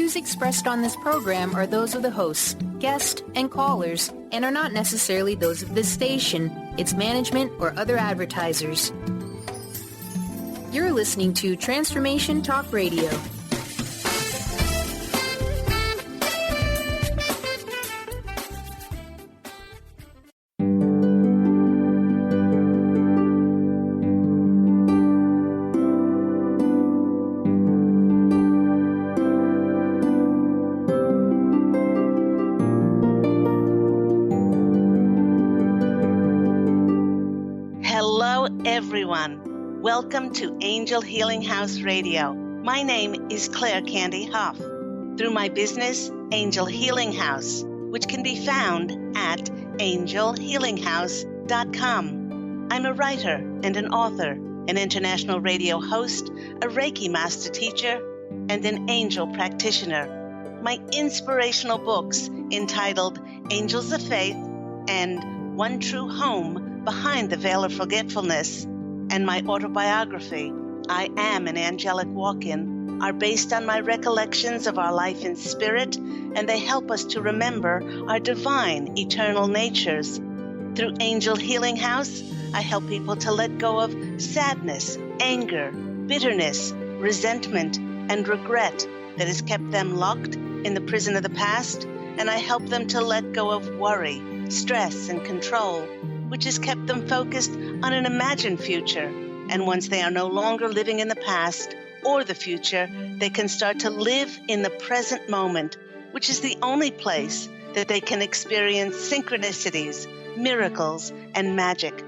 views expressed on this program are those of the hosts, guests, and callers, and are not necessarily those of this station, its management, or other advertisers. You're listening to Transformation Talk Radio. Everyone, welcome to Angel Healing House Radio. My name is Candy Hough. Through my business, Angel Healing House, which can be found at angelhealinghouse.com. I'm a writer and an author, an international radio host, a Reiki master teacher, and an angel practitioner. My inspirational books entitled Angels of Faith and One True Home Behind the Veil of Forgetfulness, and my autobiography, I Am an Angelic Walk-In, are based on my recollections of our life in spirit, and they help us to remember our divine, eternal natures. Through Angel Healing House, I help people to let go of sadness, anger, bitterness, resentment, and regret that has kept them locked in the prison of the past, and I help them to let go of worry, stress, and control, which has kept them focused on an imagined future. And once they are no longer living in the past or the future, they can start to live in the present moment, which is the only place that they can experience synchronicities, miracles, and magic.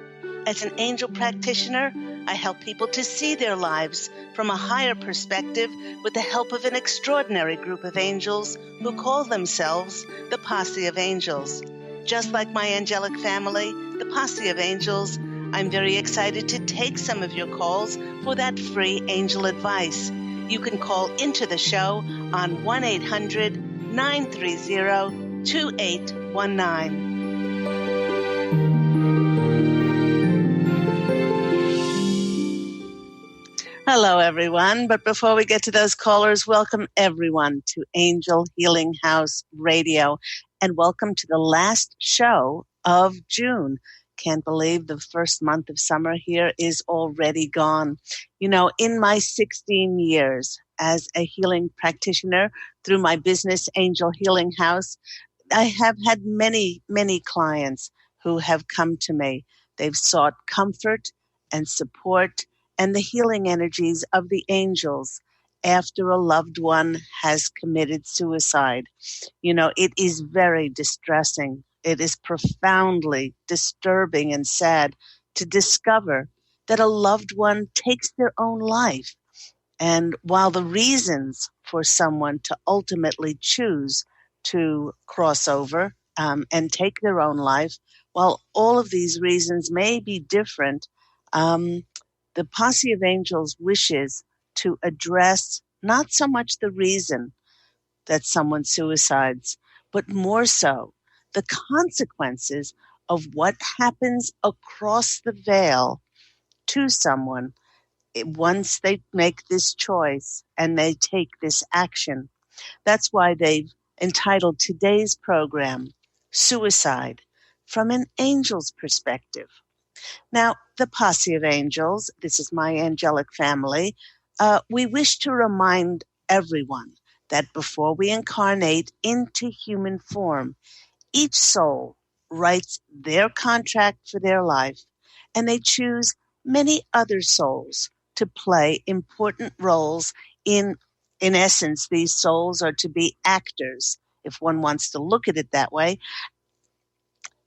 As an angel practitioner, I help people to see their lives from a higher perspective with the help of an extraordinary group of angels who call themselves the Posse of Angels. Just like my angelic family, the Posse of Angels, I'm very excited to take some of your calls for that free angel advice. You can call into the show on 1-800-930-2819. Hello, everyone. But before we get to those callers, welcome everyone to Angel Healing House Radio. And welcome to the last show of June. Can't believe the first month of summer here is already gone. You know, in my 16 years as a healing practitioner through my business, Angel Healing House, I have had many, many clients who have come to me. They've sought comfort and support and the healing energies of the angels after a loved one has committed suicide. You know, it is very distressing. It is profoundly disturbing and sad to discover that a loved one takes their own life. And while the reasons for someone to ultimately choose to cross over and take their own life, while all of these reasons may be different, the Posse of Angels wishes to address not so much the reason that someone suicides, but more so the consequences of what happens across the veil to someone once they make this choice and they take this action. That's why they've entitled today's program, Suicide from an Angel's Perspective. Now, the Posse of Angels, this is my angelic family, we wish to remind everyone that before we incarnate into human form, each soul writes their contract for their life, and they choose many other souls to play important roles in essence, these souls are to be actors, if one wants to look at it that way.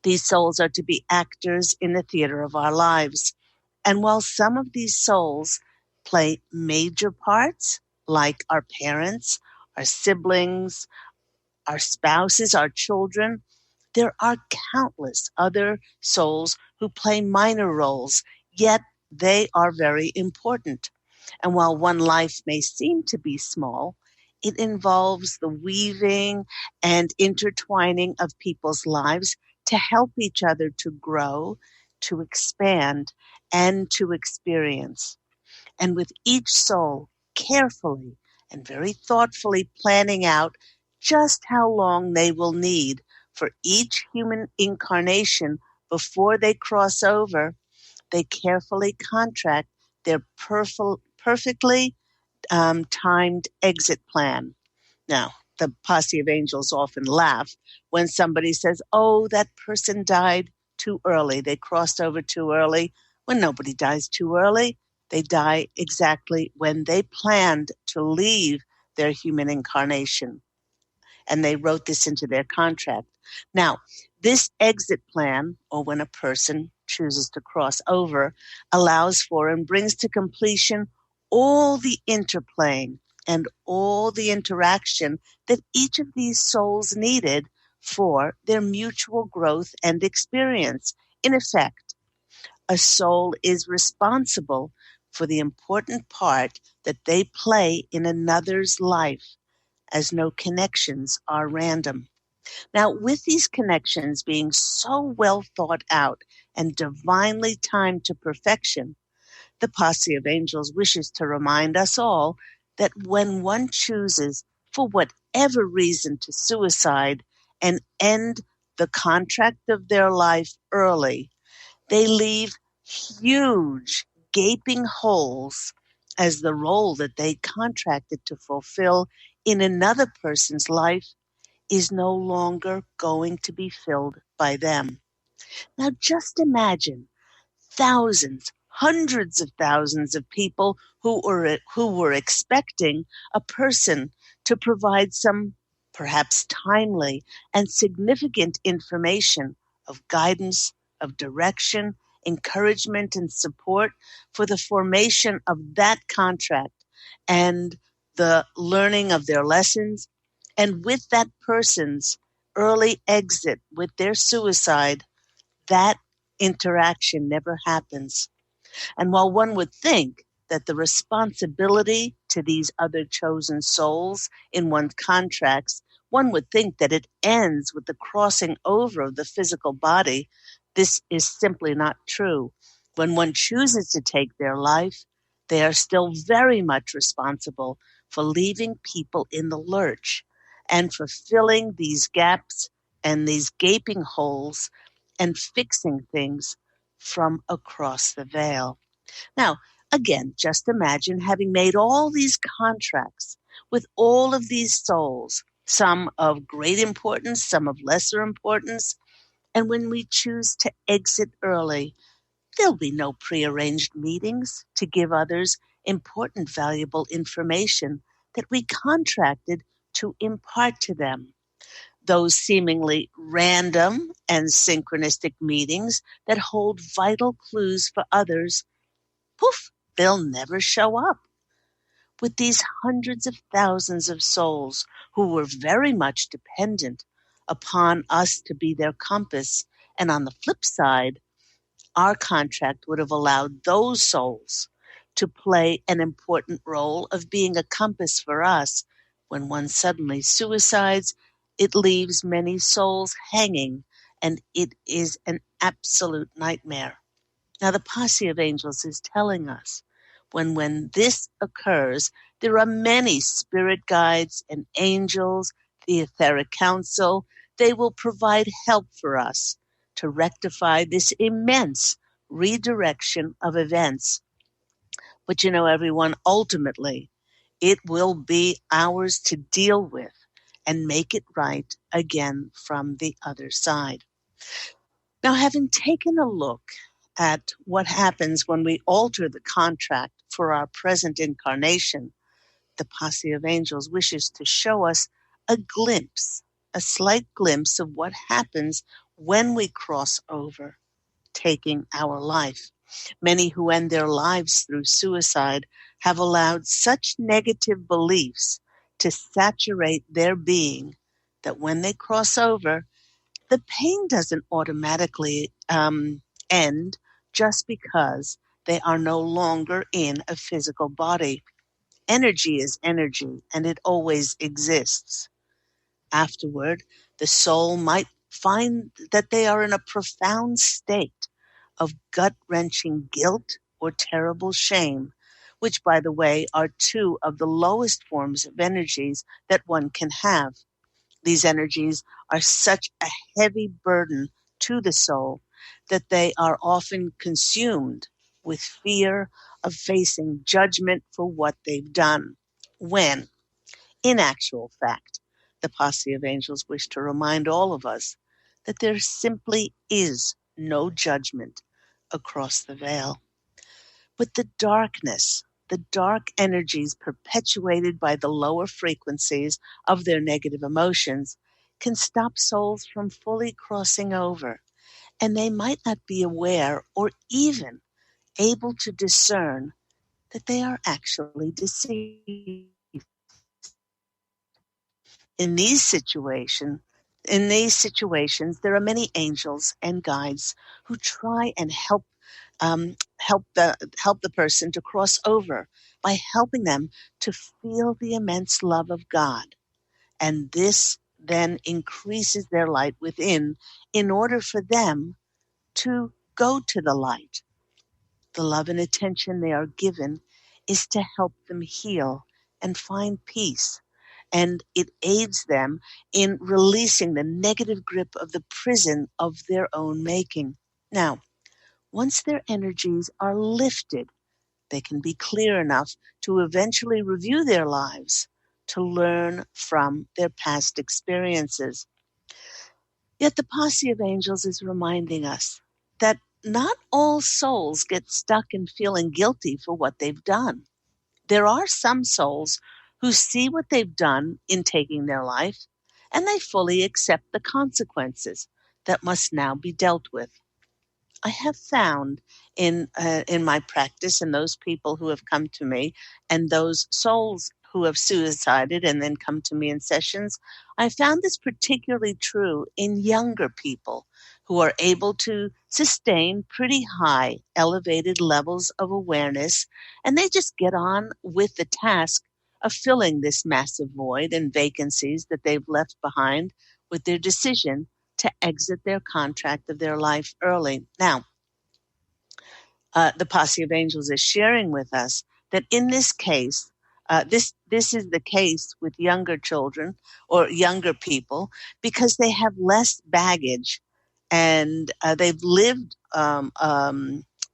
These souls are to be actors in the theater of our lives. And while some of these souls play major parts, like our parents, our siblings, our spouses, our children, there are countless other souls who play minor roles, yet they are very important. And while one life may seem to be small, it involves the weaving and intertwining of people's lives to help each other to grow, to expand, and to experience. And with each soul carefully and very thoughtfully planning out just how long they will need for each human incarnation before they cross over. They carefully contract their perfectly timed exit plan. Now, the Posse of Angels often laugh when somebody says, oh, that person died too early. They crossed over too early. When nobody dies too early, they die exactly when they planned to leave their human incarnation. And they wrote this into their contract. Now, this exit plan, or when a person chooses to cross over, allows for and brings to completion all the interplaying and all the interaction that each of these souls needed for their mutual growth and experience. In effect, a soul is responsible for the important part that they play in another's life, as no connections are random. Now, with these connections being so well thought out and divinely timed to perfection, the Posse of Angels wishes to remind us all that when one chooses, for whatever reason, to suicide and end the contract of their life early, they leave huge, gaping holes as the role that they contracted to fulfill in another person's life is no longer going to be filled by them. Now just imagine thousands, hundreds of thousands of people who were expecting a person to provide some perhaps timely and significant information of guidance, of direction, encouragement, and support for the formation of that contract and the learning of their lessons. And with that person's early exit, with their suicide, that interaction never happens. And while one would think that the responsibility to these other chosen souls in one's contracts, one would think that it ends with the crossing over of the physical body, this is simply not true. When one chooses to take their life, they are still very much responsible for leaving people in the lurch and for filling these gaps and these gaping holes and fixing things from across the veil. Now, again, just imagine having made all these contracts with all of these souls, some of great importance, some of lesser importance, and when we choose to exit early, there'll be no prearranged meetings to give others important, valuable information that we contracted to impart to them. Those seemingly random and synchronistic meetings that hold vital clues for others, poof, they'll never show up. With these hundreds of thousands of souls who were very much dependent upon us to be their compass, and on the flip side, our contract would have allowed those souls to play an important role of being a compass for us. When one suddenly suicides, it leaves many souls hanging, and it is an absolute nightmare. Now, the Posse of Angels is telling us when this occurs, there are many spirit guides and angels, the etheric council. They will provide help for us to rectify this immense redirection of events. But you know, everyone, ultimately, it will be ours to deal with and make it right again from the other side. Now, having taken a look at what happens when we alter the contract for our present incarnation, the Posse of Angels wishes to show us a glimpse, a slight glimpse of what happens when we cross over, taking our life. Many who end their lives through suicide have allowed such negative beliefs to saturate their being that when they cross over, the pain doesn't automatically end just because they are no longer in a physical body. Energy is energy, and it always exists. Afterward, the soul might find that they are in a profound state of gut-wrenching guilt or terrible shame, which, by the way, are two of the lowest forms of energies that one can have. These energies are such a heavy burden to the soul that they are often consumed with fear of facing judgment for what they've done, when, in actual fact, the Posse of Angels wish to remind all of us that there simply is no judgment across the veil. But the dark energies perpetuated by the lower frequencies of their negative emotions can stop souls from fully crossing over, and they might not be aware or even able to discern that they are actually deceived. In these situations, there are many angels and guides who try and help the person to cross over by helping them to feel the immense love of God, and this then increases their light within in order for them to go to the light. The love and attention they are given is to help them heal and find peace, and it aids them in releasing the negative grip of the prison of their own making. Now, once their energies are lifted, they can be clear enough to eventually review their lives, to learn from their past experiences. Yet the Posse of Angels is reminding us that not all souls get stuck in feeling guilty for what they've done. There are some souls who see what they've done in taking their life, and they fully accept the consequences that must now be dealt with. I have found in my practice, and those people who have come to me, and those souls who have suicided and then come to me in sessions, I found this particularly true in younger people who are able to sustain pretty high, elevated levels of awareness, and they just get on with the task of filling this massive void and vacancies that they've left behind with their decision to exit their contract of their life early. Now, the Posse of Angels is sharing with us that in this case, this is the case with younger children or younger people because they have less baggage and they've lived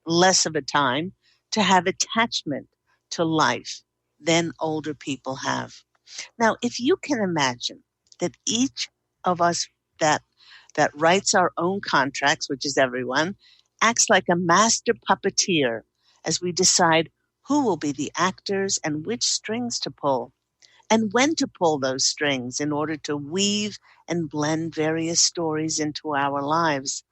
less of a time to have attachment to life than older people have. Now, if you can imagine that each of us that writes our own contracts, which is everyone, acts like a master puppeteer as we decide who will be the actors and which strings to pull, and when to pull those strings in order to weave and blend various stories into our lives.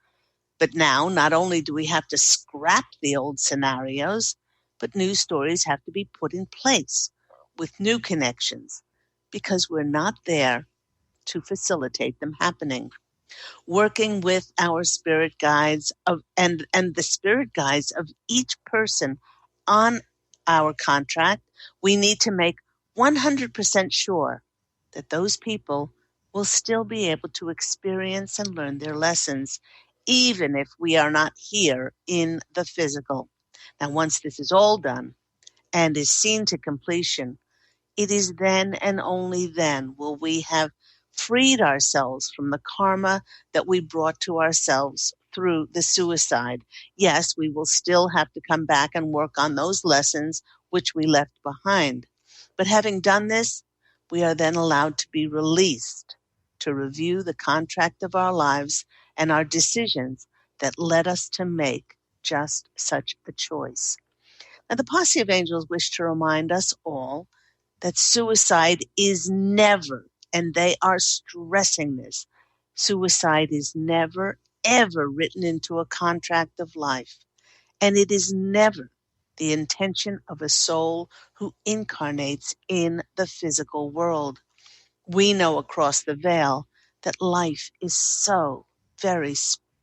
But now, not only do we have to scrap the old scenarios, but new stories have to be put in place with new connections because we're not there to facilitate them happening. Working with our spirit guides and the spirit guides of each person on our contract, we need to make 100% sure that those people will still be able to experience and learn their lessons, even if we are not here in the physical. Now, once this is all done and is seen to completion, it is then and only then will we have freed ourselves from the karma that we brought to ourselves through the suicide. Yes, we will still have to come back and work on those lessons which we left behind. But having done this, we are then allowed to be released to review the contract of our lives and our decisions that led us to make just such a choice. Now, the Posse of Angels wish to remind us all that suicide is never, and they are stressing this, suicide is never, ever written into a contract of life. And it is never the intention of a soul who incarnates in the physical world. We know across the veil that life is so very,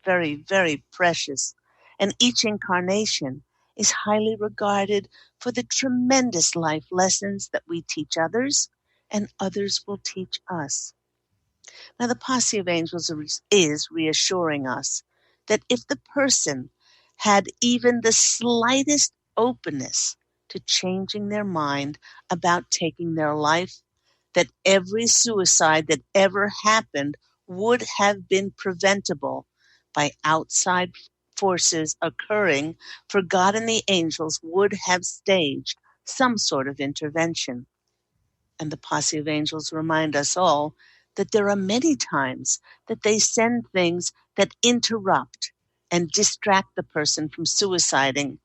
very, very precious, and each incarnation is highly regarded for the tremendous life lessons that we teach others and others will teach us. Now, the Posse of Angels is reassuring us that if the person had even the slightest openness to changing their mind about taking their life, that every suicide that ever happened would have been preventable by outside forces occurring, for God and the angels would have staged some sort of intervention. And the Posse of Angels remind us all that there are many times that they send things that interrupt and distract the person from suiciding.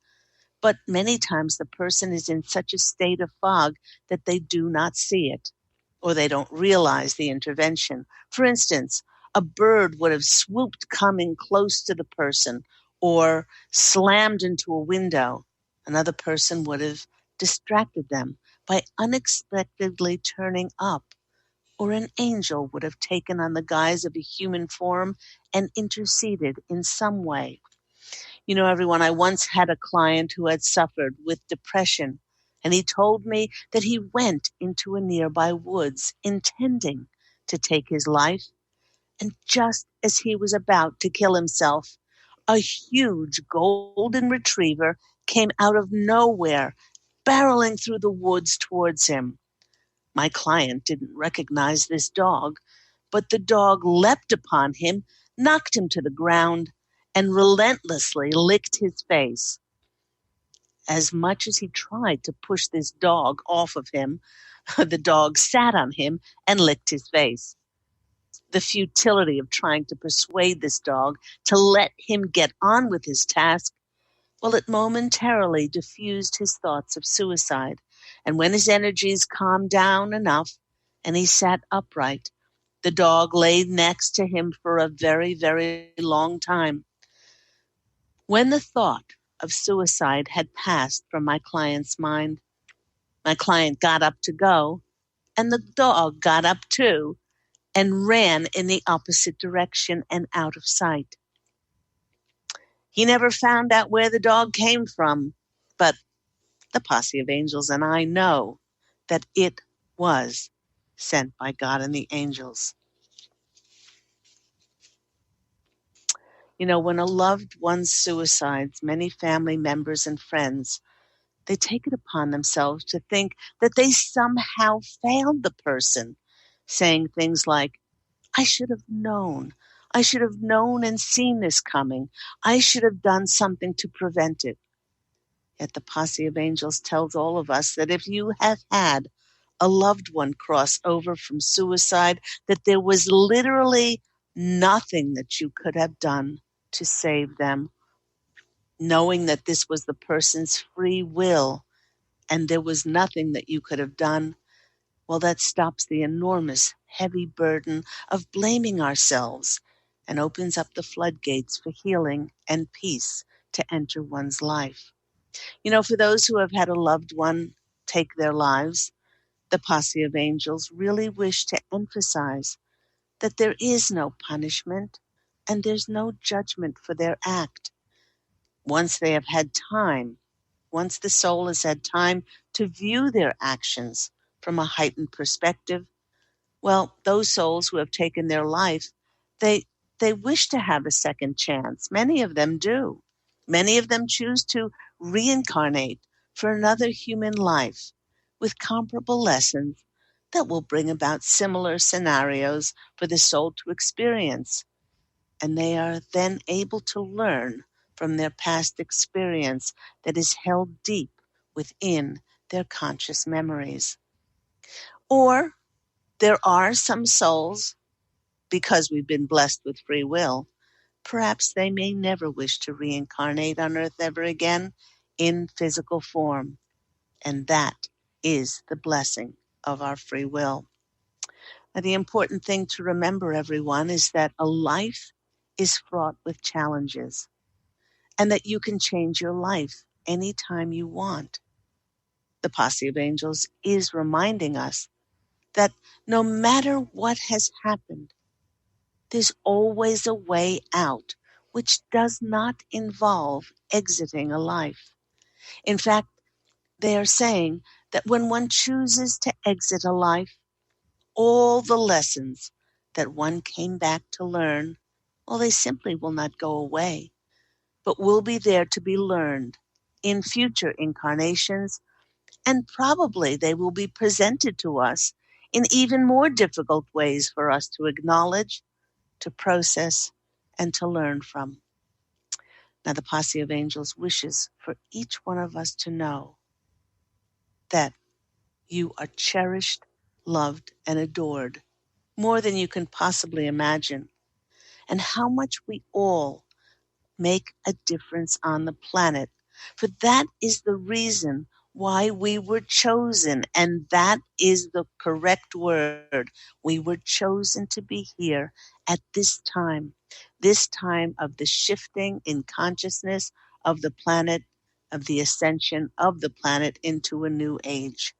But many times the person is in such a state of fog that they do not see it, or they don't realize the intervention. For instance, a bird would have swooped coming close to the person or slammed into a window. Another person would have distracted them by unexpectedly turning up, or an angel would have taken on the guise of a human form and interceded in some way. You know, everyone, I once had a client who had suffered with depression, and he told me that he went into a nearby woods intending to take his life, and just as he was about to kill himself, a huge golden retriever came out of nowhere, barreling through the woods towards him. My client didn't recognize this dog, but the dog leapt upon him, knocked him to the ground, and relentlessly licked his face. As much as he tried to push this dog off of him, the dog sat on him and licked his face. The futility of trying to persuade this dog to let him get on with his task, well, it momentarily diffused his thoughts of suicide. And when his energies calmed down enough and he sat upright, the dog lay next to him for a very, very long time. When the thought of suicide had passed from my client's mind, my client got up to go, and the dog got up too and ran in the opposite direction and out of sight. He never found out where the dog came from, but the Posse of Angels and I know that it was sent by God and the angels. You know, when a loved one suicides, many family members and friends, they take it upon themselves to think that they somehow failed the person, saying things like, I should have known. I should have known and seen this coming. I should have done something to prevent it. Yet the Posse of Angels tells all of us that if you have had a loved one cross over from suicide, that there was literally nothing that you could have done to save them, knowing that this was the person's free will and there was nothing that you could have done. Well, that stops the enormous, heavy burden of blaming ourselves and opens up the floodgates for healing and peace to enter one's life. You know, for those who have had a loved one take their lives, the Posse of Angels really wish to emphasize that there is no punishment and there's no judgment for their act. Once they have had time, once the soul has had time to view their actions from a heightened perspective, well, those souls who have taken their life, they wish to have a second chance. Many of them do. Many of them choose to reincarnate for another human life with comparable lessons that will bring about similar scenarios for the soul to experience. And they are then able to learn from their past experience that is held deep within their conscious memories. Or there are some souls, because we've been blessed with free will, perhaps they may never wish to reincarnate on earth ever again in physical form. And that is the blessing of our free will. Now, the important thing to remember, everyone, is that a life is fraught with challenges and that you can change your life anytime you want. The Posse of Angels is reminding us that no matter what has happened, there's always a way out, which does not involve exiting a life. In fact, they are saying that when one chooses to exit a life, all the lessons that one came back to learn, well, they simply will not go away, but will be there to be learned in future incarnations And probably they will be presented to us in even more difficult ways for us to acknowledge, to process, and to learn from. Now, the Posse of Angels wishes for each one of us to know that you are cherished, loved, and adored more than you can possibly imagine, and how much we all make a difference on the planet. For that is the reason why we were chosen, and that is the correct word. We were chosen to be here at this time of the shifting in consciousness of the planet, of the ascension of the planet into a new age.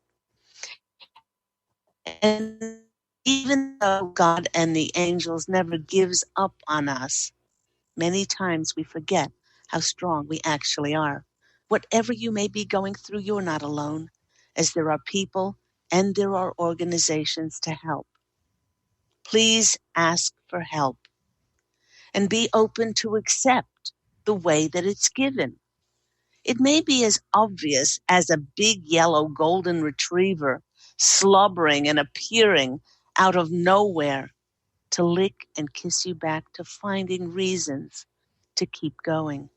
And even though God and the angels never gives up on us, many times we forget how strong we actually are. Whatever you may be going through, you're not alone, as there are people and there are organizations to help. Please ask for help and be open to accept the way that it's given. It may be as obvious as a big yellow golden retriever slobbering and appearing out of nowhere to lick and kiss you back to finding reasons to keep going.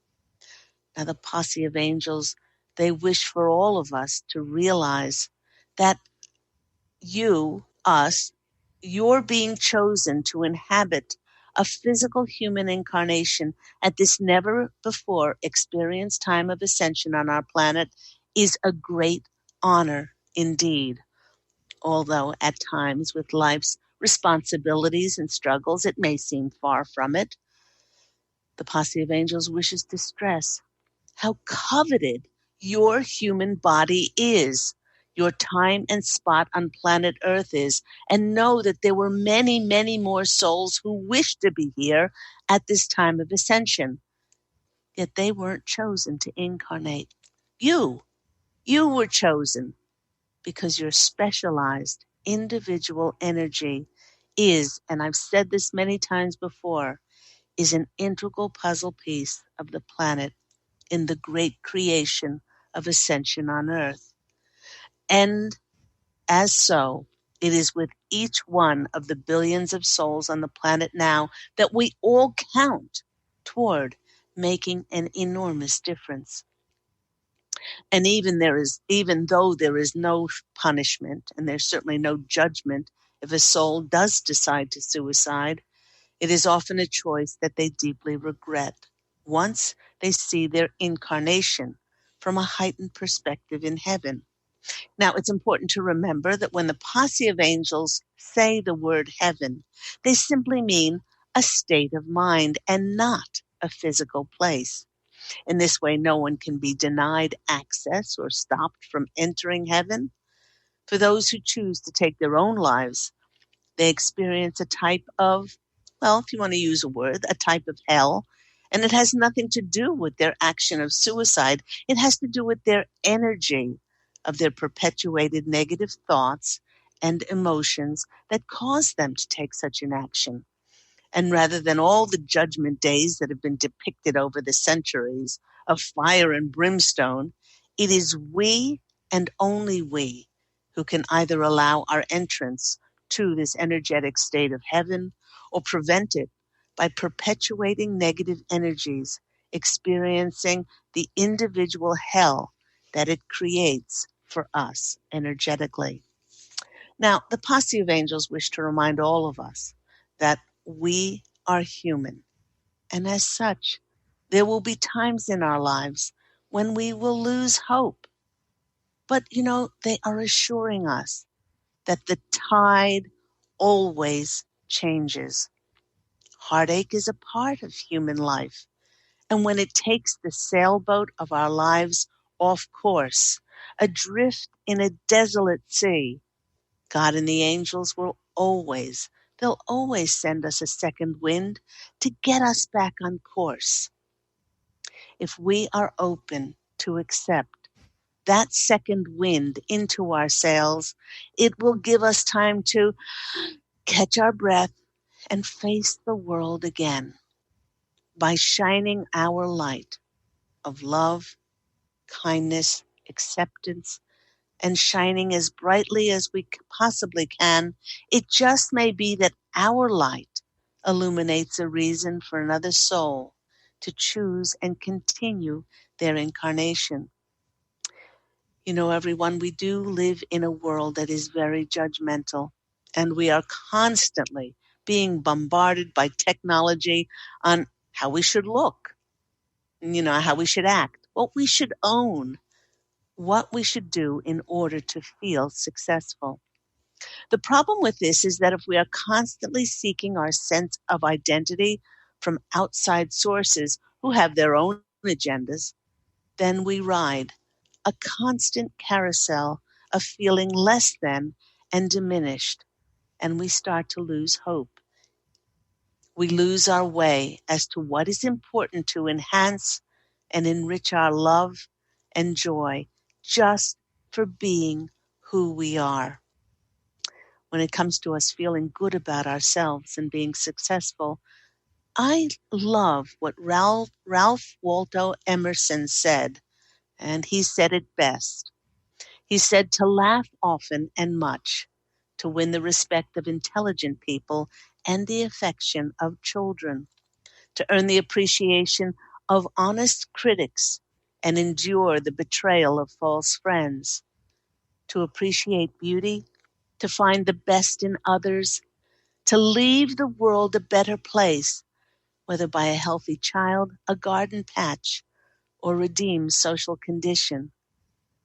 Now, the Posse of Angels, they wish for all of us to realize that you're being chosen to inhabit a physical human incarnation at this never before experienced time of ascension on our planet is a great honor indeed. Although at times with life's responsibilities and struggles, it may seem far from it. The Posse of Angels wishes to stress how coveted your human body is, your time and spot on planet Earth is, and know that there were many, many more souls who wished to be here at this time of ascension. Yet they weren't chosen to incarnate. You were chosen because your specialized individual energy is, and I've said this many times before, is an integral puzzle piece of the planet in the great creation of ascension on earth. And as so, it is with each one of the billions of souls on the planet now that we all count toward making an enormous difference. And even though there is no punishment and there's certainly no judgment if a soul does decide to suicide, it is often a choice that they deeply regret once they see their incarnation from a heightened perspective in heaven. Now, it's important to remember that when the Posse of Angels say the word heaven, they simply mean a state of mind and not a physical place. In this way, no one can be denied access or stopped from entering heaven. For those who choose to take their own lives, they experience a type of, well, if you want to use a word, a type of hell. And it has nothing to do with their action of suicide. It has to do with their energy of their perpetuated negative thoughts and emotions that cause them to take such an action. And rather than all the judgment days that have been depicted over the centuries of fire and brimstone, it is we and only we who can either allow our entrance to this energetic state of heaven or prevent it by perpetuating negative energies, experiencing the individual hell that it creates for us energetically. Now, the Posse of Angels wish to remind all of us that we are human, and as such, there will be times in our lives when we will lose hope. But, they are assuring us that the tide always changes. Heartache is a part of human life, and when it takes the sailboat of our lives off course, adrift in a desolate sea, God and the angels they'll always send us a second wind to get us back on course. If we are open to accept that second wind into our sails, it will give us time to catch our breath and face the world again by shining our light of love, kindness, acceptance, and shining as brightly as we possibly can, it just may be that our light illuminates a reason for another soul to choose and continue their incarnation. You know, everyone, we do live in a world that is very judgmental, and we are constantly being bombarded by technology on how we should look, how we should act, what we should own, what we should do in order to feel successful. The problem with this is that if we are constantly seeking our sense of identity from outside sources who have their own agendas, then we ride a constant carousel of feeling less than and diminished, and we start to lose hope. We lose our way as to what is important to enhance and enrich our love and joy just for being who we are. When it comes to us feeling good about ourselves and being successful, I love what Ralph Waldo Emerson said, and he said it best. He said to laugh often and much, to win the respect of intelligent people and the affection of children, to earn the appreciation of honest critics and endure the betrayal of false friends, to appreciate beauty, to find the best in others, to leave the world a better place, whether by a healthy child, a garden patch, or redeemed social condition,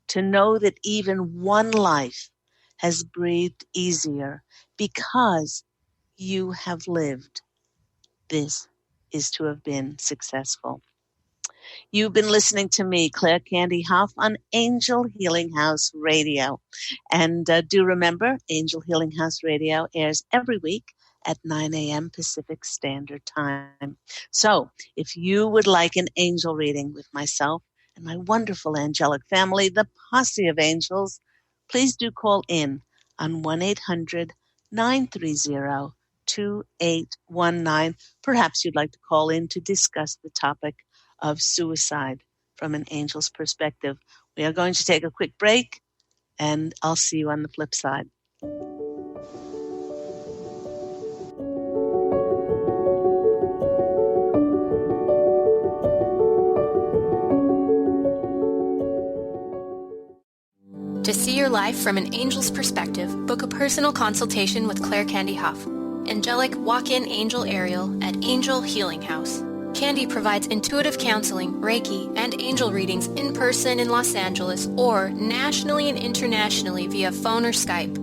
to know that even one life has breathed easier because you have lived. This is to have been successful. You've been listening to me, Claire Candy Hough, on Angel Healing House Radio. And do remember, Angel Healing House Radio airs every week at 9 a.m. Pacific Standard Time. So if you would like an angel reading with myself and my wonderful angelic family, the Posse of Angels, please do call in on 1-800-930-2819. Perhaps you'd like to call in to discuss the topic of suicide from an angel's perspective. We are going to take a quick break, and I'll see you on the flip side. To see your life from an angel's perspective, book a personal consultation with Claire Candy Hough, angelic walk-in angel Ariel at Angel Healing House. Candy provides intuitive counseling, Reiki, and angel readings in person in Los Angeles or nationally and internationally via phone or Skype.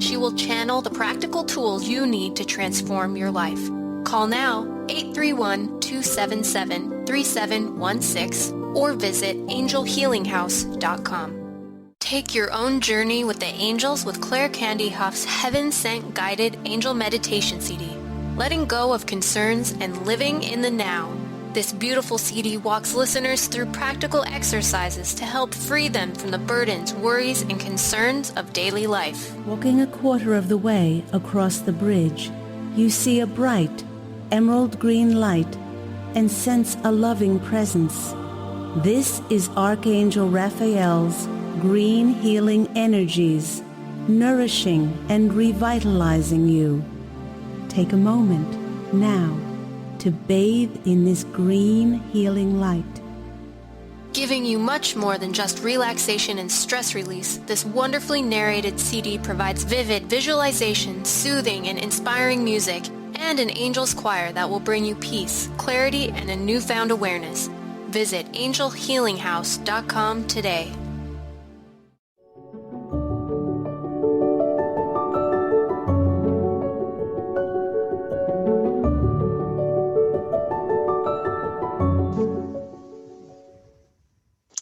She will channel the practical tools you need to transform your life. Call now, 831-277-3716, or visit angelhealinghouse.com. Take your own journey with the angels with Claire Candy Hough's Heaven Sent Guided Angel Meditation CD. Letting go of concerns and living in the now. This beautiful CD walks listeners through practical exercises to help free them from the burdens, worries, and concerns of daily life. Walking a quarter of the way across the bridge, you see a bright, emerald green light and sense a loving presence. This is Archangel Raphael's green healing energies, nourishing and revitalizing you. Take a moment now to bathe in this green healing light. Giving you much more than just relaxation and stress release, this wonderfully narrated CD provides vivid visualization, soothing and inspiring music, and an angel's choir that will bring you peace, clarity, and a newfound awareness. Visit angelhealinghouse.com today.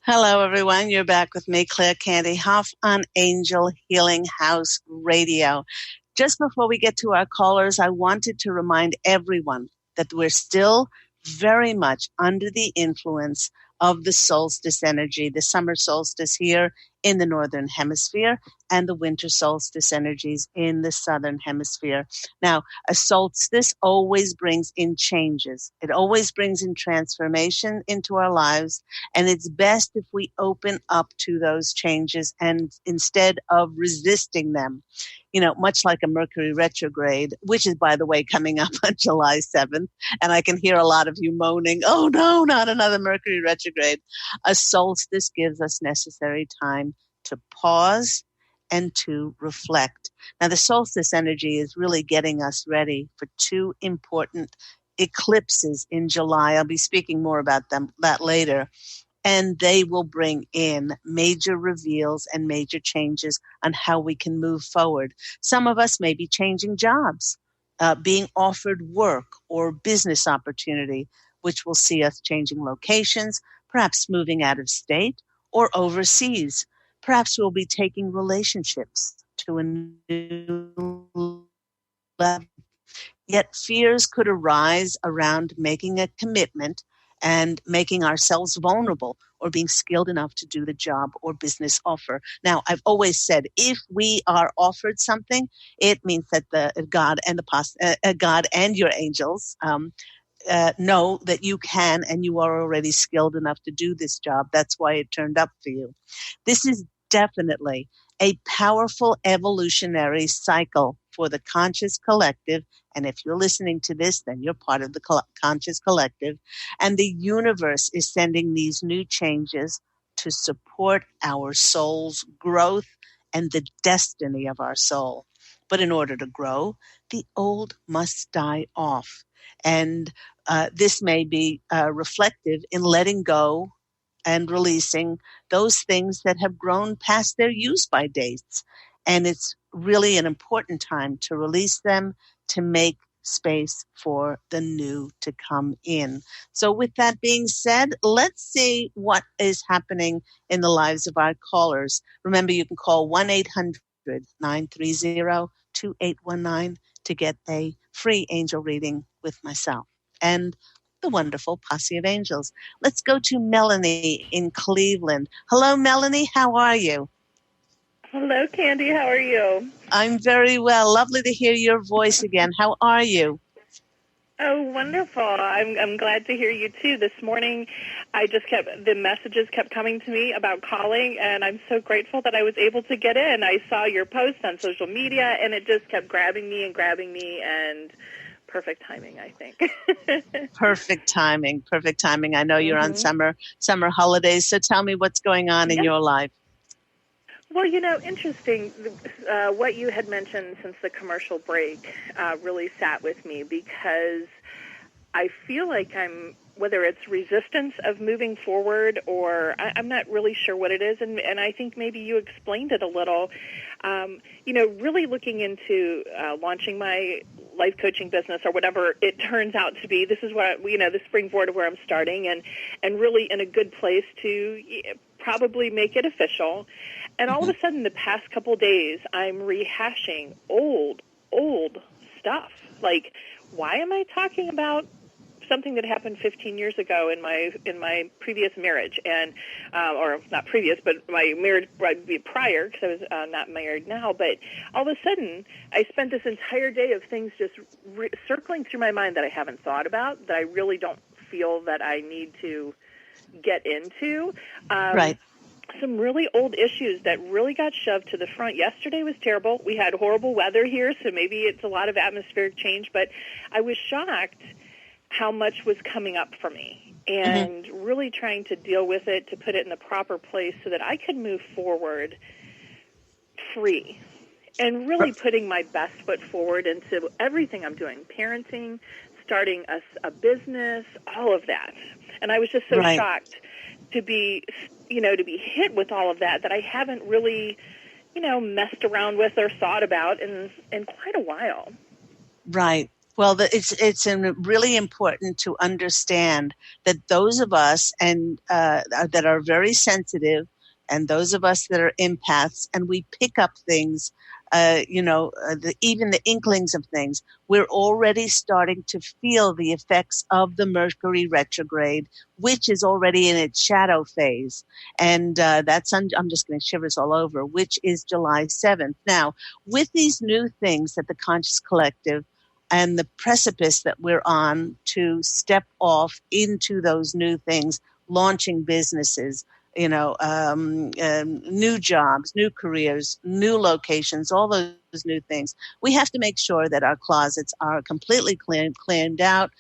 Hello, everyone. You're back with me, Claire Candy Hough, on Angel Healing House Radio. Just before we get to our callers, I wanted to remind everyone that we're still very much under the influence of the solstice energy, the summer solstice here in the northern hemisphere and the winter solstice energies in the southern hemisphere. Now, a solstice always brings in changes. It always brings in transformation into our lives, and it's best if we open up to those changes and instead of resisting them. Much like a Mercury retrograde, which is, by the way, coming up on July 7th. And I can hear a lot of you moaning, oh no, not another Mercury retrograde. A solstice gives us necessary time to pause and to reflect. Now, the solstice energy is really getting us ready for two important eclipses in July. I'll be speaking more about that later. And they will bring in major reveals and major changes on how we can move forward. Some of us may be changing jobs, being offered work or business opportunity, which will see us changing locations, perhaps moving out of state or overseas. Perhaps we'll be taking relationships to a new level. Yet fears could arise around making a commitment and making ourselves vulnerable or being skilled enough to do the job or business offer. Now, I've always said, if we are offered something, it means that God and your angels know that you can and you are already skilled enough to do this job. That's why it turned up for you. This is definitely a powerful evolutionary cycle for the conscious collective. And if you're listening to this, then you're part of the conscious collective. And the universe is sending these new changes to support our soul's growth and the destiny of our soul. But in order to grow, the old must die off. And this may be reflective in letting go and releasing those things that have grown past their use-by dates. And it's really an important time to release them, to make space for the new to come in. So with that being said, let's see what is happening in the lives of our callers. Remember, you can call 1-800-930-2819 to get a free angel reading with myself and the wonderful Posse of Angels. Let's go to Melanie in Cleveland. Hello, Melanie. How are you? Hello, Candy. How are you? I'm very well. Lovely to hear your voice again. How are you? Oh, wonderful. I'm glad to hear you, too. This morning, the messages kept coming to me about calling, and I'm so grateful that I was able to get in. I saw your post on social media, and it just kept grabbing me, and perfect timing, I think. Perfect timing. I know you're on summer holidays, so tell me what's going on in your life. Well, interesting. What you had mentioned since the commercial break really sat with me because I feel like whether it's resistance of moving forward or I'm not really sure what it is, and I think maybe you explained it a little. Really looking into launching my life coaching business or whatever it turns out to be. This is what the springboard of where I'm starting, and really in a good place to probably make it official. And all of a sudden, the past couple of days, I'm rehashing old stuff. Like, why am I talking about something that happened 15 years ago in my previous marriage, and or not previous, but my marriage prior, because I was not married now. But all of a sudden, I spent this entire day of things just circling through my mind that I haven't thought about, that I really don't feel that I need to get into. Right. Some really old issues that really got shoved to the front. Yesterday was terrible. We had horrible weather here, so maybe it's a lot of atmospheric change, but I was shocked how much was coming up for me and really trying to deal with it, to put it in the proper place so that I could move forward free and really putting my best foot forward into everything I'm doing, parenting, starting a business, all of that. And I was just so shocked to be hit with all of that I haven't really, messed around with or thought about in quite a while. Right. Well, it's really important to understand that those of us that are very sensitive, and those of us that are empaths, and we pick up things even the inklings of things. We're already starting to feel the effects of the Mercury retrograde, which is already in its shadow phase. And I'm just going to shivers all over, which is July 7th. Now, with these new things that the Conscious Collective and the precipice that we're on to step off into those new things, launching businesses, new jobs, new careers, new locations, all those new things. We have to make sure that our closets are completely cleaned out.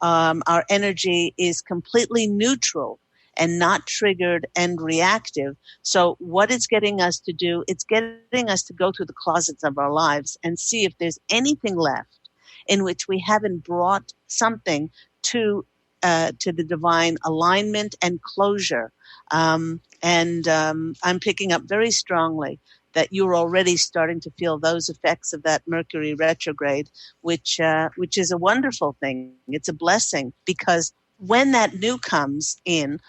Our energy is completely neutral and not triggered and reactive. So what it's getting us to do, it's getting us to go through the closets of our lives and see if there's anything left in which we haven't brought something to the divine alignment and closure. I'm picking up very strongly that you're already starting to feel those effects of that Mercury retrograde, which is a wonderful thing. It's a blessing, because when that new comes in,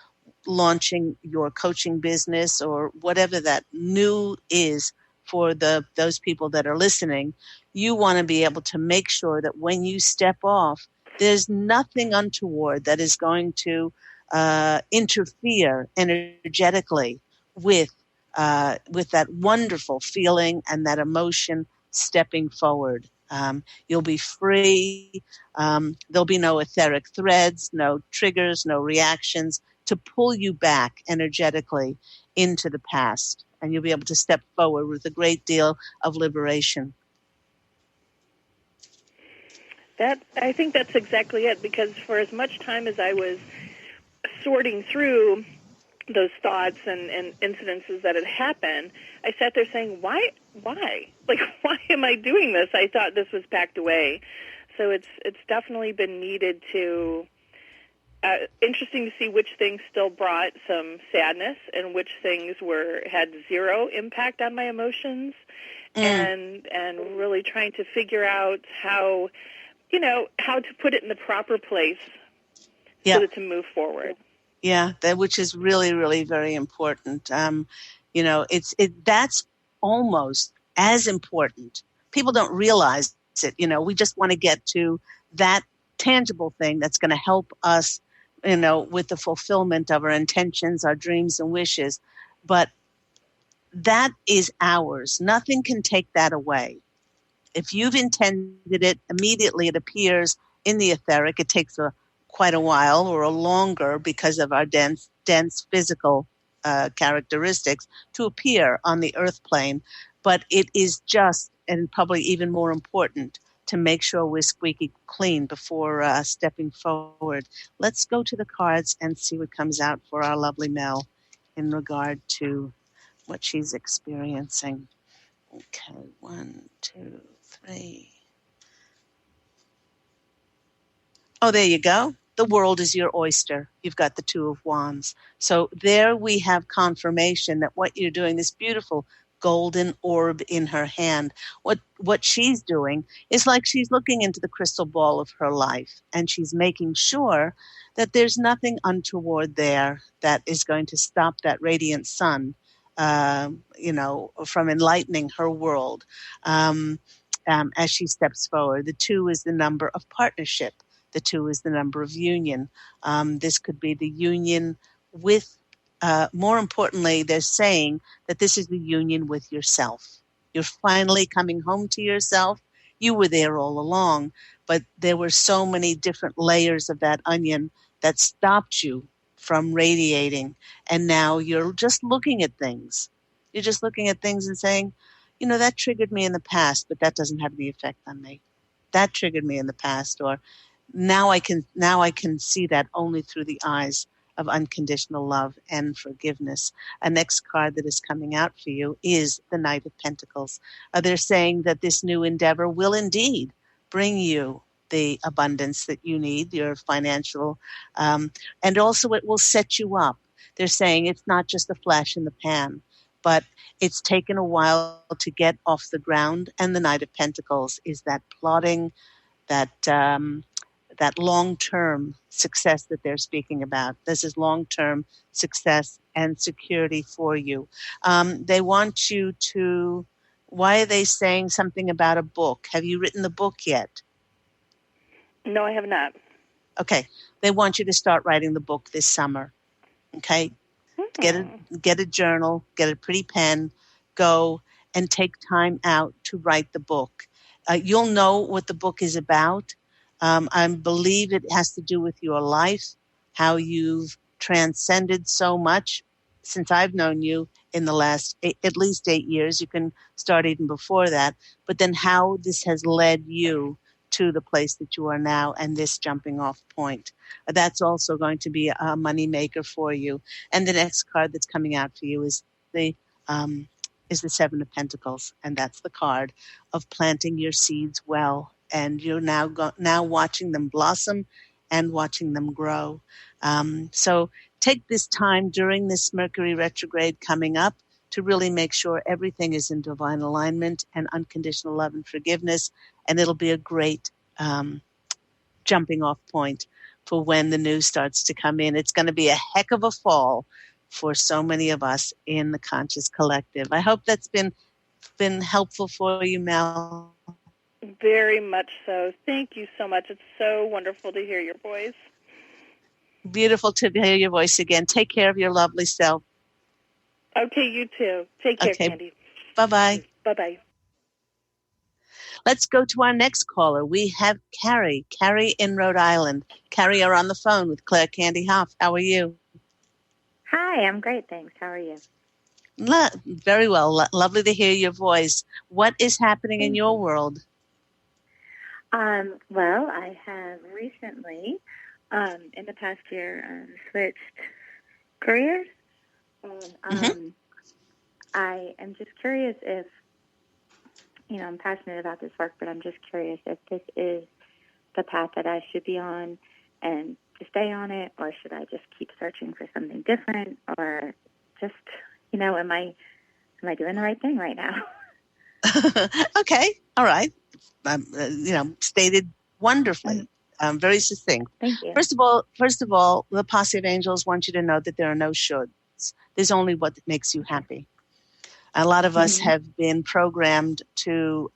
launching your coaching business or whatever that new is for those people that are listening, you want to be able to make sure that when you step off, there's nothing untoward that is going to interfere energetically with that wonderful feeling and that emotion stepping forward. You'll be free. There'll be no etheric threads, no triggers, no reactions to pull you back energetically into the past. And you'll be able to step forward with a great deal of liberation. I think that's exactly it, because for as much time as I was sorting through those thoughts and incidences that had happened, I sat there saying, why? Like, why am I doing this? I thought this was packed away. So it's definitely been needed to, interesting to see which things still brought some sadness and which things had zero impact on my emotions, and really trying to figure out how to put it in the proper place so that to move forward. Yeah, which is really, really very important. That's almost as important. People don't realize it. We just want to get to that tangible thing that's going to help us, with the fulfillment of our intentions, our dreams and wishes. But that is ours. Nothing can take that away. If you've intended it, immediately it appears in the etheric. It takes quite a while or a longer because of our dense physical characteristics to appear on the earth plane. But it is just, and probably even more important, to make sure we're squeaky clean before stepping forward. Let's go to the cards and see what comes out for our lovely Mel in regard to what she's experiencing. Okay, 1, 2, 3. Oh, there you go. The world is your oyster. You've got the Two of Wands. So there we have confirmation that what you're doing, this beautiful golden orb in her hand, what she's doing is like she's looking into the crystal ball of her life, and she's making sure that there's nothing untoward there that is going to stop that radiant sun, from enlightening her world as she steps forward. The 2 is the number of partnership. The 2 is the number of union. This could be the union with, more importantly, they're saying that this is the union with yourself. You're finally coming home to yourself. You were there all along, but there were so many different layers of that onion that stopped you from radiating. And now you're just looking at things. You're just looking at things and saying, that triggered me in the past, but that doesn't have any effect on me. That triggered me in the past, or now I can see that only through the eyes of unconditional love and forgiveness. A next card that is coming out for you is the Knight of Pentacles. They're saying that this new endeavor will indeed bring you the abundance that you need, your financial, and also it will set you up. They're saying it's not just a flash in the pan, but it's taken a while to get off the ground. And the Knight of Pentacles is that plotting, that long-term success that they're speaking about. This is long-term success and security for you. They want you to Why are they saying something about a book? Have you written the book yet? No, I have not. Okay. They want you to start writing the book this summer. Okay. Get a journal, get a pretty pen, go and take time out to write the book. You'll know what the book is about. I believe it has to do with your life, how you've transcended so much since I've known you in the last at least 8 years. You can start even before that, but then how this has led you to the place that you are now and this jumping off point. That's also going to be a money maker for you. And the next card that's coming out for you is the Seven of Pentacles, and that's the card of planting your seeds well, and you're now watching them blossom and watching them grow. So take this time during this Mercury retrograde coming up to really make sure everything is in divine alignment and unconditional love and forgiveness, and it'll be a great jumping off point for when the news starts to come in. It's going to be a heck of a fall for so many of us in the conscious collective. I hope that's been helpful for you, Mel. Very much so. Thank you so much. It's so wonderful to hear your voice. Beautiful to hear your voice again. Take care of your lovely self. Okay, you too. Take care, Candy. Bye-bye. Bye-bye. Let's go to our next caller. We have Carrie. Carrie in Rhode Island. Carrie, you're on the phone with Claire Candy Hough. How are you? Hi, I'm great, thanks. How are you? Very well. Lovely to hear your voice. What is happening in your world? Well, I have recently, in the past year, switched careers. And I am just curious if, I'm passionate about this work, but I'm just curious if this is the path that I should be on and to stay on it, or should I just keep searching for something different, or just, am I doing the right thing right now? Okay. All right. Stated wonderfully. Very succinct. Thank you. First of all, the Posse of Angels want you to know that there are no shoulds. There's only what makes you happy. A lot of us have been programmed to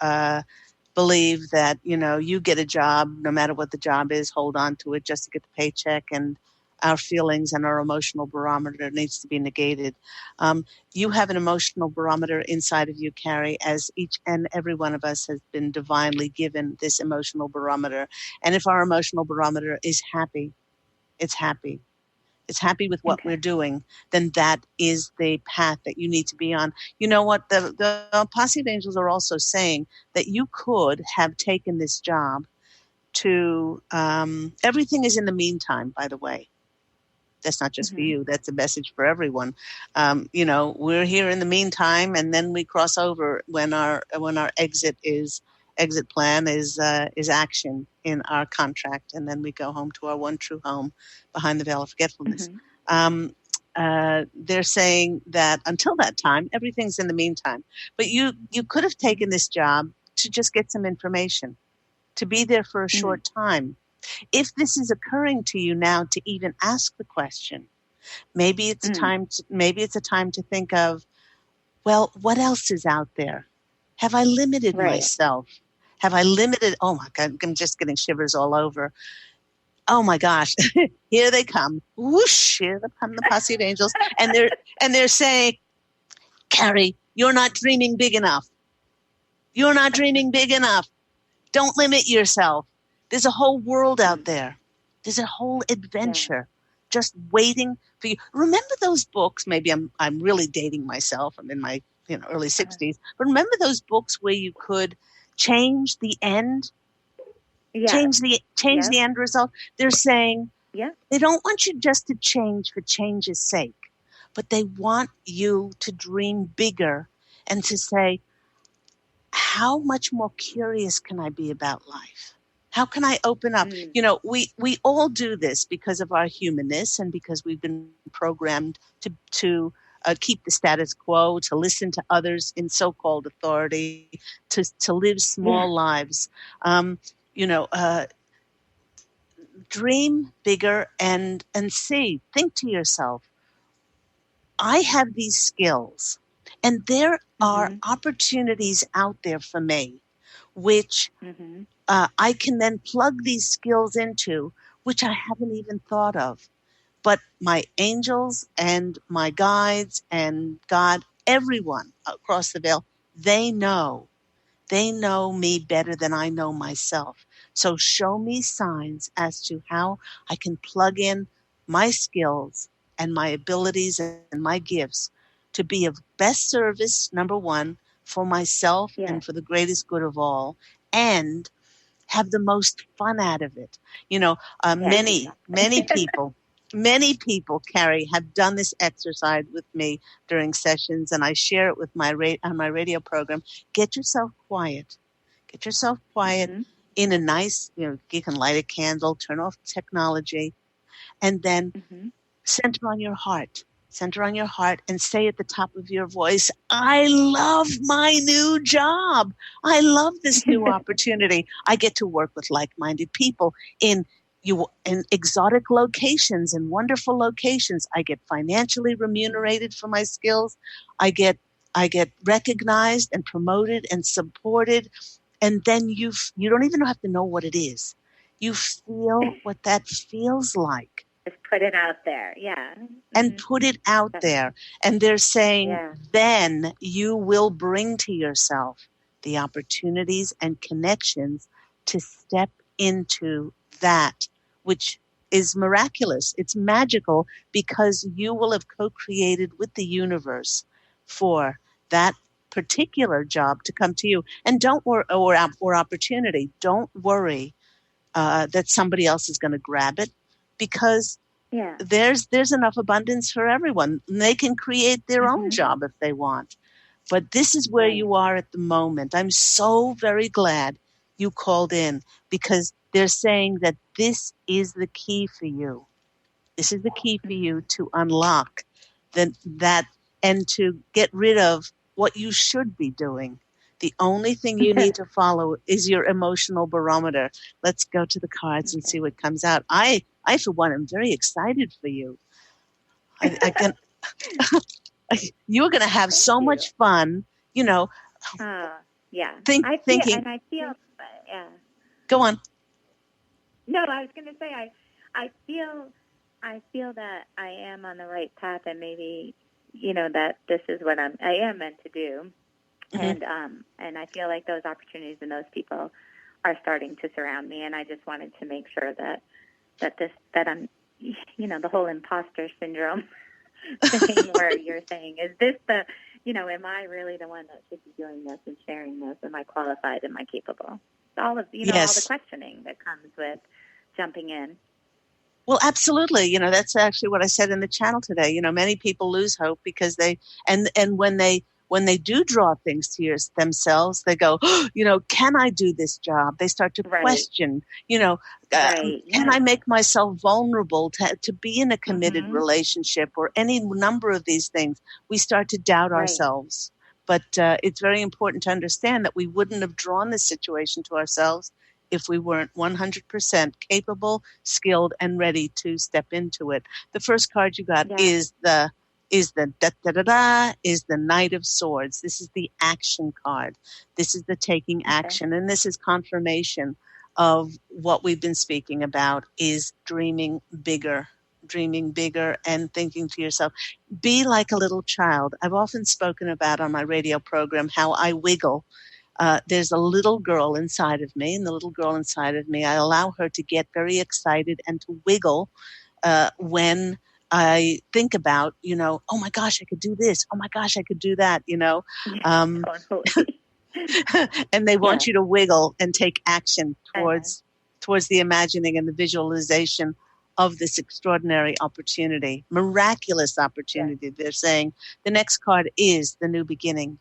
believe that, you get a job, no matter what the job is, hold on to it just to get the paycheck, and our feelings and our emotional barometer needs to be negated. You have an emotional barometer inside of you, Carrie, as each and every one of us has been divinely given this emotional barometer. And if our emotional barometer is happy, it's happy. It's happy with what we're doing, then that is the path that you need to be on. You know what? The Posse of Angels are also saying that you could have taken this job to everything is in the meantime, by the way. That's not just for you. That's a message for everyone. We're here in the meantime, and then we cross over when our exit plan is action in our contract, and then we go home to our one true home behind the veil of forgetfulness. They're saying that until that time, everything's in the meantime. But you could have taken this job to just get some information, to be there for a short time. If this is occurring to you now to even ask the question, maybe it's a time to think of, well, what else is out there? Have I limited myself? Have I limited? Oh my God, I'm just getting shivers all over. Oh my gosh, here they come. Whoosh, here come the Posse of Angels. And they're saying, Carrie, you're not dreaming big enough. You're not dreaming big enough. Don't limit yourself. There's a whole world out there. There's a whole adventure just waiting for you. Remember those books? Maybe I'm really dating myself. I'm in my early 60s. But remember those books where you could change the end? Change the end result? They're saying they don't want you just to change for change's sake, but they want you to dream bigger and to say, how much more curious can I be about life? How can I open up? We all do this because of our humanness and because we've been programmed to keep the status quo, to listen to others in so-called authority, to live small lives. Dream bigger and see. Think to yourself, I have these skills. And there are opportunities out there for me, which I can then plug these skills into, which I haven't even thought of. But my angels and my guides and God, everyone across the veil, they know me better than I know myself. So show me signs as to how I can plug in my skills and my abilities and my gifts to be of best service, number one, for myself and for the greatest good of all, and have the most fun out of it. You know, many people, Carrie, have done this exercise with me during sessions, and I share it with on my radio program. Get yourself quiet. Get yourself quiet in a nice, you can light a candle, turn off technology, and then center on your heart. Center on your heart and say at the top of your voice, I love my new job. I love this new opportunity. I get to work with like-minded people in exotic locations and wonderful locations. I get financially remunerated for my skills. I get recognized and promoted and supported. And then you don't even have to know what it is. You feel what that feels like. Just put it out there, and put it out there. And they're saying, then you will bring to yourself the opportunities and connections to step into that, which is miraculous. It's magical because you will have co-created with the universe for that particular job to come to you. And don't worry, or opportunity. Don't worry that somebody else is going to grab it, because there's enough abundance for everyone. They can create their own job if they want. But this is where you are at the moment. I'm so very glad you called in, because they're saying that this is the key for you. This is the key for you to unlock that and to get rid of what you should be doing. The only thing you need to follow is your emotional barometer. Let's go to the cards and see what comes out. I for one, am very excited for you. I can. You're going to have so much fun, Yeah. Thinking. I feel. Go on. No, I was going to say I feel that I am on the right path, and maybe that this is what I am meant to do. And I feel like those opportunities and those people are starting to surround me, and I just wanted to make sure that I'm, the whole imposter syndrome thing where you're saying, is this am I really the one that should be doing this and sharing this? Am I qualified? Am I capable? All of all the questioning that comes with jumping in. Well, absolutely. That's actually what I said in the channel today. Many people lose hope because and when they do draw things to themselves, they go, can I do this job? They start to question, can I make myself vulnerable to be in a committed relationship or any number of these things? We start to doubt ourselves. But it's very important to understand that we wouldn't have drawn this situation to ourselves if we weren't 100% capable, skilled, and ready to step into it. The first card you got is the Knight of Swords. This is the action card. This is the taking action. And this is confirmation of what we've been speaking about, is dreaming bigger and thinking to yourself, be like a little child. I've often spoken about on my radio program how I wiggle. There's a little girl inside of me, and the little girl inside of me, I allow her to get very excited and to wiggle when I think about, oh my gosh, I could do this. Oh my gosh, I could do that, and they want you to wiggle and take action towards the imagining and the visualization of this extraordinary opportunity, miraculous opportunity. They're saying the next card is the new beginning.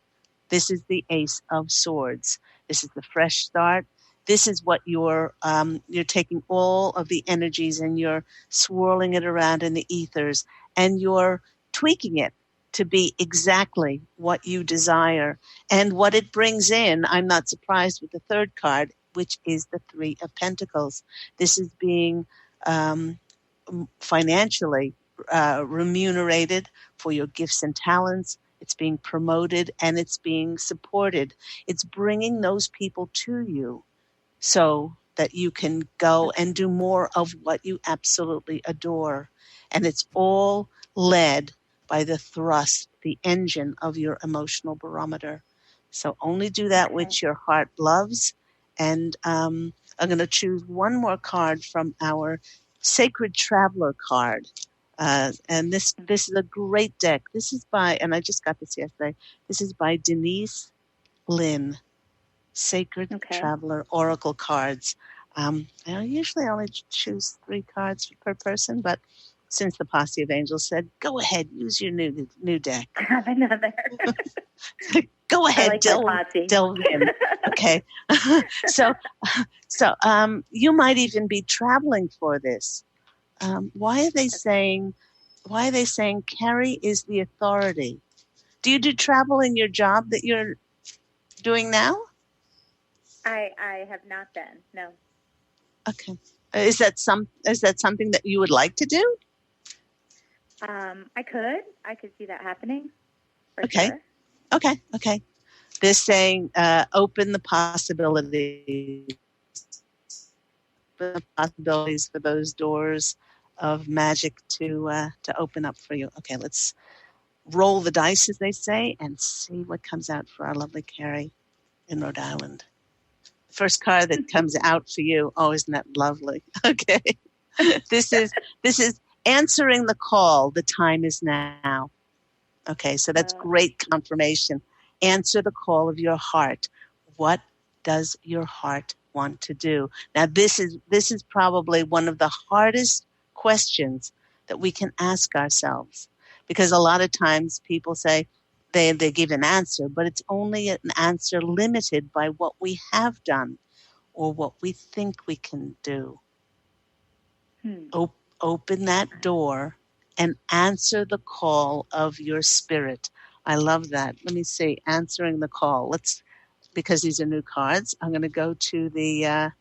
This is the Ace of Swords. This is the fresh start. This is what you're taking all of the energies and you're swirling it around in the ethers, and you're tweaking it to be exactly what you desire and what it brings in. I'm not surprised with the third card, which is the Three of Pentacles. This is being financially remunerated for your gifts and talents, It's being promoted and it's being supported. It's bringing those people to you so that you can go and do more of what you absolutely adore. And it's all led by the thrust, the engine of your emotional barometer. So only do that which your heart loves. And I'm going to choose one more card from our Sacred Traveler card. And this is a great deck. This is by, and I just got this yesterday, this is by Denise Lynn. Sacred Traveler Oracle cards. I usually only choose 3 cards per person, but since the Posse of Angels said, go ahead, use your new deck. Have another. Go ahead, like delve in. Okay. So you might even be traveling for this. Why are they saying Carrie is the authority? Do you do travel in your job that you're doing now? I have not been. No. Okay. Is that something that you would like to do? I could see that happening. Okay. Sure. Okay. They're saying open the possibilities for those doors of magic to open up for you. Okay, let's roll the dice, as they say, and see what comes out for our lovely Carrie in Rhode Island. First card that comes out for you. Oh, isn't that lovely? Okay. This is answering the call. The time is now. Okay, so that's great confirmation. Answer the call of your heart. What does your heart want to do? Now, this is probably one of the hardest questions that we can ask ourselves, because a lot of times people say they give an answer, but it's only an answer limited by what we have done or what we think we can do. Open that door and answer the call of your spirit. I love that. Let me see. Answering the call. Because these are new cards, I'm going to go to the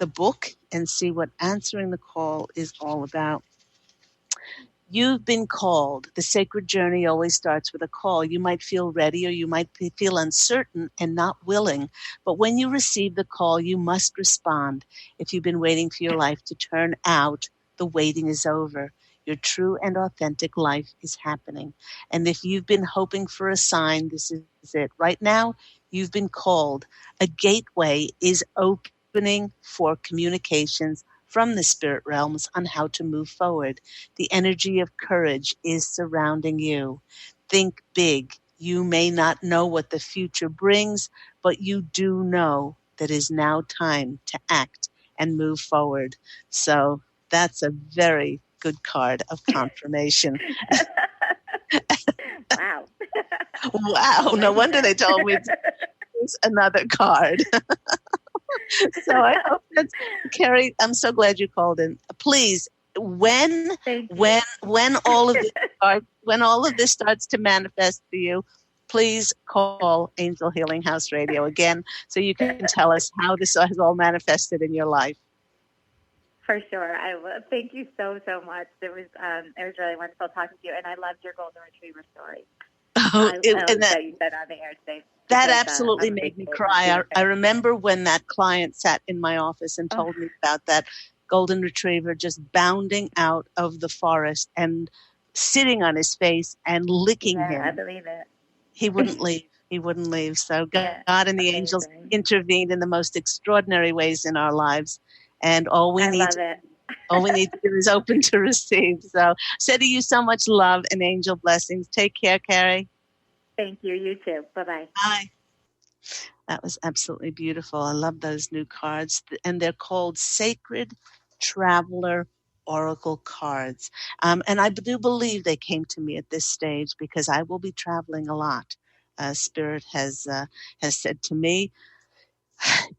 book and see what answering the call is all about. You've been called. The sacred journey always starts with a call. You might feel ready or you might feel uncertain and not willing. But when you receive the call, you must respond. If you've been waiting for your life to turn out, the waiting is over. Your true and authentic life is happening. And if you've been hoping for a sign, this is it. Right now, you've been called. A gateway is opening for communications from the spirit realms on how to move forward. The energy of courage is surrounding you. Think big. You may not know what the future brings, but you do know that it is now time to act and move forward. So that's a very good card of confirmation. Wow. Wow. No wonder they told me to use another card. So I hope that's, Carrie, I'm so glad you called in. Please, when all of this starts to manifest for you, please call Angel Healing House Radio again so you can tell us how this has all manifested in your life. For sure, I will. Thank you so much. It was really wonderful talking to you, and I loved your golden retriever story. That you said on the air today. That absolutely made me cry. I remember when that client sat in my office and told me about that golden retriever just bounding out of the forest and sitting on his face and licking him. I believe it. He wouldn't leave. He wouldn't leave. So God and the angels intervened in the most extraordinary ways in our lives. And all we need to do is open to receive. So sending you so much love and angel blessings. Take care, Carrie. Thank you. You too. Bye-bye. Bye. That was absolutely beautiful. I love those new cards. And they're called Sacred Traveler Oracle cards. And I do believe they came to me at this stage because I will be traveling a lot. Spirit has said to me,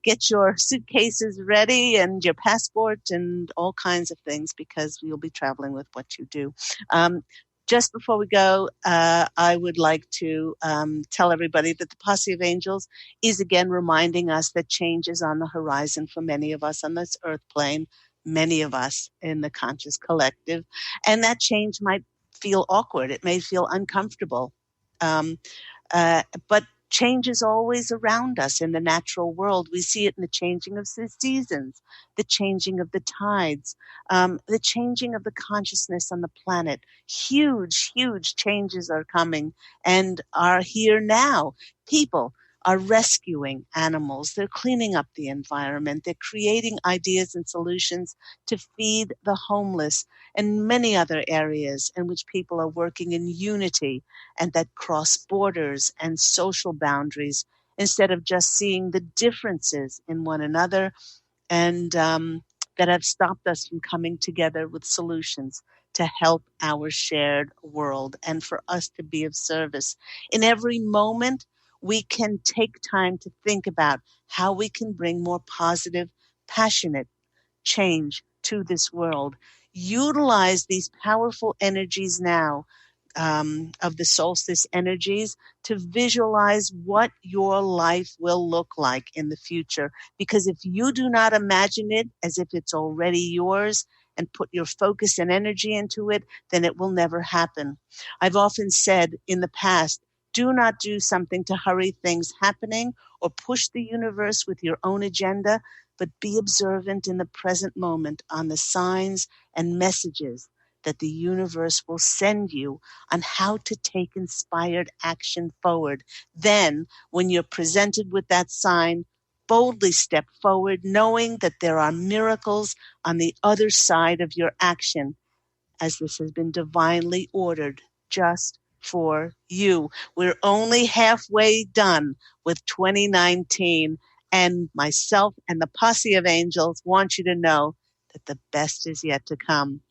get your suitcases ready and your passport and all kinds of things because you'll be traveling with what you do. Just before we go, I would like to tell everybody that the Posse of Angels is again reminding us that change is on the horizon for many of us on this earth plane, many of us in the conscious collective, and that change might feel awkward. It may feel uncomfortable. But change is always around us in the natural world. We see it in the changing of the seasons, the changing of the tides, the changing of the consciousness on the planet. Huge, huge changes are coming and are here now. People are rescuing animals. They're cleaning up the environment. They're creating ideas and solutions to feed the homeless and many other areas in which people are working in unity and that cross borders and social boundaries instead of just seeing the differences in one another and that have stopped us from coming together with solutions to help our shared world and for us to be of service. In every moment, we can take time to think about how we can bring more positive, passionate change to this world. Utilize these powerful energies now of the solstice energies to visualize what your life will look like in the future. Because if you do not imagine it as if it's already yours and put your focus and energy into it, then it will never happen. I've often said in the past, do not do something to hurry things happening or push the universe with your own agenda, but be observant in the present moment on the signs and messages that the universe will send you on how to take inspired action forward. Then, when you're presented with that sign, boldly step forward, knowing that there are miracles on the other side of your action, as this has been divinely ordered just for you. We're only halfway done with 2019, and myself and the Posse of Angels want you to know that the best is yet to come.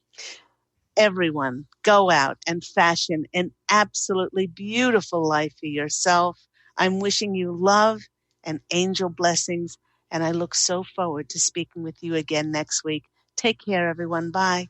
Everyone, go out and fashion an absolutely beautiful life for yourself. I'm wishing you love and angel blessings, and I look so forward to speaking with you again next week. Take care, everyone. Bye.